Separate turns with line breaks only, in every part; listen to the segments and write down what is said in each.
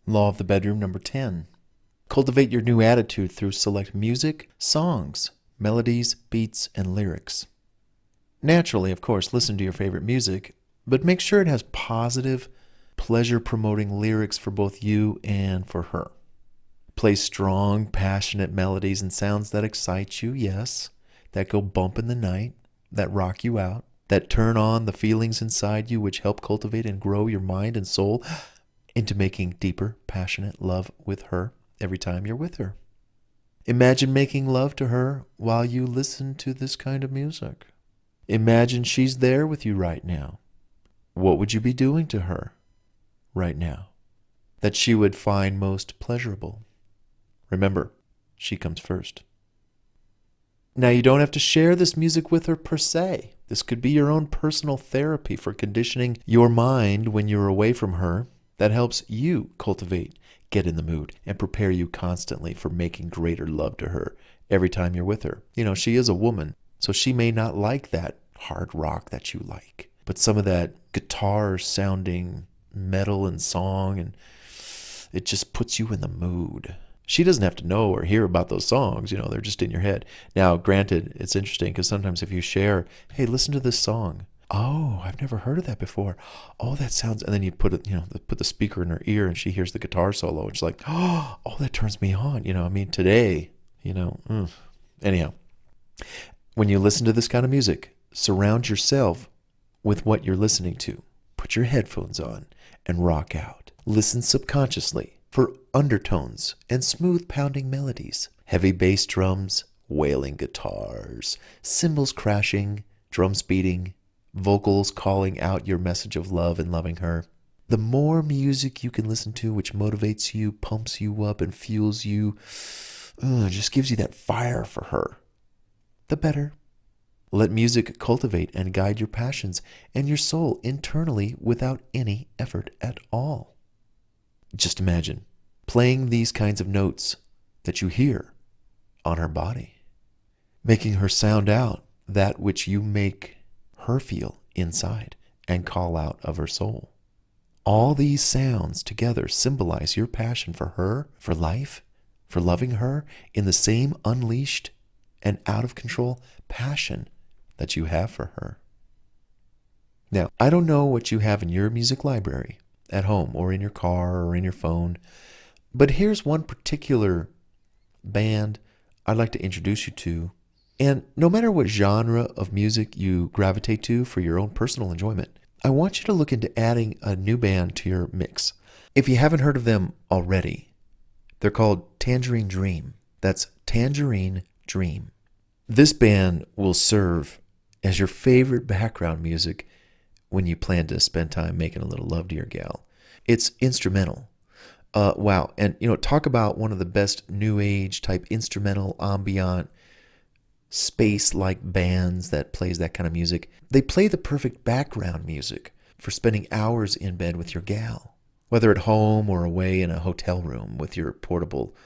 Law of the bedroom number 10. Cultivate your new attitude through select music, songs, melodies, beats, and lyrics. Naturally, of course, listen to your favorite music, but make sure it has positive, pleasure-promoting lyrics for both you and for her. Play strong, passionate melodies and sounds that excite you, yes, that go bump in the night, that rock you out, that turn on the feelings inside you which help cultivate and grow your mind and soul into making deeper, passionate love with her every time you're with her. Imagine making love to her while you listen to this kind of music. Imagine she's there with you right now. What would you be doing to her right now that she would find most pleasurable? Remember, she comes first. Now, you don't have to share this music with her per se. This could be your own personal therapy for conditioning your mind when you're away from her that helps you cultivate, get in the mood, and prepare you constantly for making greater love to her every time you're with her. You know, she is a woman, so she may not like that hard rock that you like, but some of that guitar sounding metal and song, and it just puts you in the mood. She doesn't have to know or hear about those songs, you know, they're just in your head. Now, granted, it's interesting because sometimes if you share, hey, listen to this song. Oh, I've never heard of that before. Oh, that sounds, and then you put it, put the speaker in her ear and she hears the guitar solo and she's like, oh, that turns me on. Today, anyhow, when you listen to this kind of music, surround yourself with what you're listening to. Put your headphones on and rock out. Listen subconsciously for undertones and smooth pounding melodies, heavy bass drums, wailing guitars, cymbals crashing, drums beating, vocals calling out your message of love and loving her. The more music you can listen to which motivates you, pumps you up, and fuels you, just gives you that fire for her, the better. Let music cultivate and guide your passions and your soul internally without any effort at all. Just imagine playing these kinds of notes that you hear on her body, making her sound out that which you make her feel inside and call out of her soul. All these sounds together symbolize your passion for her, for life, for loving her in the same unleashed and out of control passion that you have for her. Now, I don't know what you have in your music library at home or in your car or in your phone, but here's one particular band I'd like to introduce you to. And no matter what genre of music you gravitate to for your own personal enjoyment, I want you to look into adding a new band to your mix. If you haven't heard of them already, they're called Tangerine Dream. That's Tangerine Dream. This band will serve as your favorite background music when you plan to spend time making a little love to your gal. It's instrumental. Wow. And, talk about one of the best new age type instrumental ambient space-like bands that plays that kind of music. They play the perfect background music for spending hours in bed with your gal, whether at home or away in a hotel room with your portable,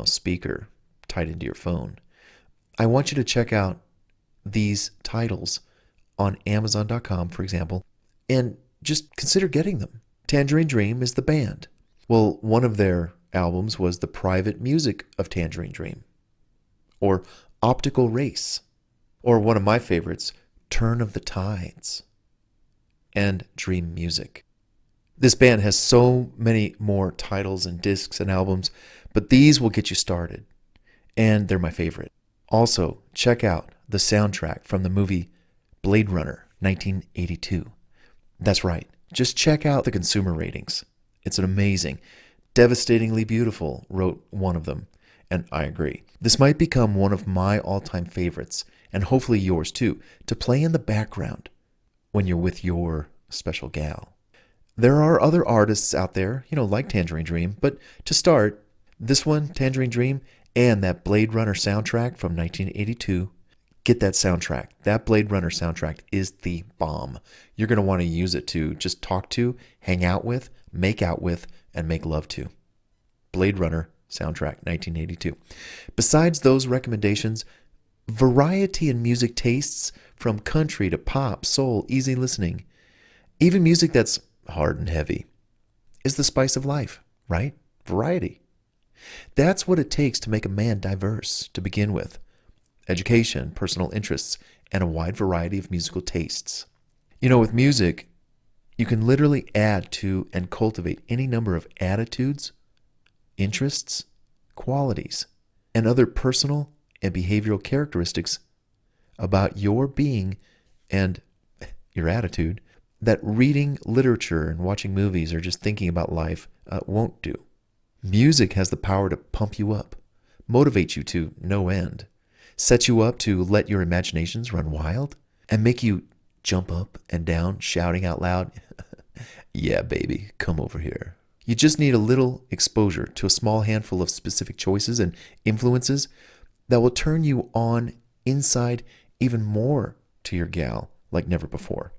speaker tied into your phone. I want you to check out these titles on Amazon.com, for example, and just consider getting them. Tangerine Dream is the band. Well, one of their albums was The Private Music of Tangerine Dream, or Optical Race, or one of my favorites, Turn of the Tides, and Dream Music. This band has so many more titles and discs and albums, but these will get you started, and they're my favorite. Also, check out the soundtrack from the movie Blade Runner 1982. That's right, just check out the consumer ratings. It's an amazing, devastatingly beautiful, wrote one of them, and I agree. This might become one of my all-time favorites, and hopefully yours too, to play in the background when you're with your special gal. There are other artists out there, like Tangerine Dream, but to start, this one, Tangerine Dream, and that Blade Runner soundtrack from 1982, get that soundtrack. That Blade Runner soundtrack is the bomb. You're going to want to use it to just talk to, hang out with, make out with, and make love to. Blade Runner soundtrack, 1982. Besides those recommendations, variety in music tastes from country to pop, soul, easy listening, even music that's hard and heavy, is the spice of life. right? Variety. That's what it takes to make a man diverse to begin with. Education, personal interests, and a wide variety of musical tastes. With music, you can literally add to and cultivate any number of attitudes, interests, qualities, and other personal and behavioral characteristics about your being and your attitude that reading literature and watching movies or just thinking about life won't do. Music has the power to pump you up, motivate you to no end, set you up to let your imaginations run wild, and make you jump up and down, shouting out loud, "Yeah, baby, come over here." You just need a little exposure to a small handful of specific choices and influences that will turn you on inside even more to your gal like never before.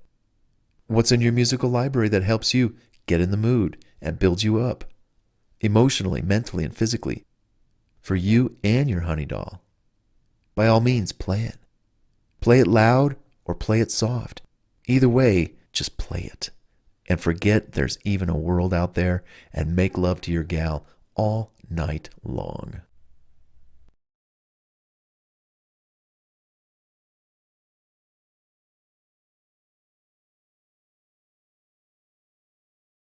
What's in your musical library that helps you get in the mood and builds you up, emotionally, mentally, and physically, for you and your honey doll? By all means, play it. Play it loud or play it soft. Either way, just play it. And forget there's even a world out there, and make love to your gal all night long.